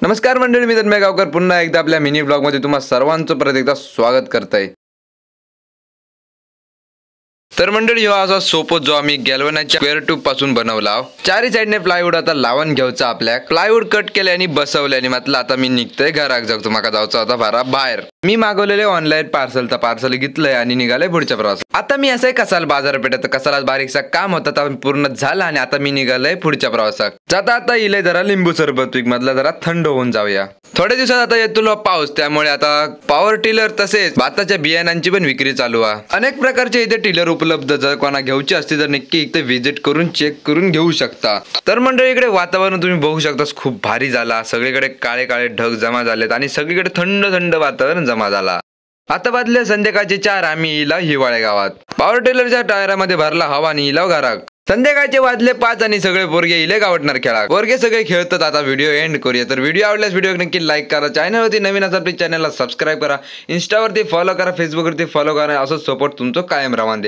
नमस्कार मंडळी, मी तन्मय गावकर पुन्हा एकदा आपल्या मिनी ब्लॉगमध्ये तुम्हा सर्वांचं परत एकदा स्वागत करताय। तर मंडळी, ह्यो असा सोपो जो आम्ही गॅल्वनाच्या स्क्वेअर ट्यूब पासून बनवला। चारी साइडने प्लायवूड आता लावून घ्यायचा आपल्या। प्लायवूड कट केले आणि बसवले आणि म्हटलं आता मी निघतोय घराक जाऊ, माका जायचं होता भरा बाहेर। मी मागवलेले ऑनलाईन पार्सल घेतलंय आणि निघाले पुढच्या प्रवास। आता मी असं कसाल बाजारपेठेत कसाला बारीकसा काम होता पूर्ण झाला आणि आता मी निघालोय पुढच्या प्रवासात। जाता आता इले जरा लिंबू सरबत मधला जरा थंड होऊन जाऊया। थोड्या दिवसात आता येतो पाऊस, त्यामुळे आता पॉवर टिलर तसेच भाताच्या बियाणांची पण विक्री चालू आहे। अनेक प्रकारचे इथे टिलर उपलब्ध, जर कोणा घ्यायची असतील तर नक्की इथे व्हिजिट करून चेक करून घेऊ शकता। तर मंडळी, इकडे वातावरण तुम्ही बघू शकता खूप भारी झाला। सगळीकडे काळे काळे ढग जमा झालेत आणि सगळीकडे थंड थंड वातावरण जमा झाला। आता वाजले संध्याकाळचे 4, आम्ही इलाव हिवाळे गावात। पॉवर टिलरच्या टायरामध्ये भरला हवा आणि इलाव घरात। संध्याकाळचे वाजले 5 आणि सगळे पोरगे इले गावटणार खेळा। पोरगे सगळे खेळतात। आता व्हिडिओ एंड करूया। तर व्हिडिओ आवडल्यास व्हिडिओ नक्की लाईक करा, चॅनलवरती नवीन असाल तर चॅनलला सबस्क्राईब करा, इंस्टावरती फॉलो करा, फेसबुकवरती फॉलो करा। असं सपोर्ट तुमचं कायम राहून दे।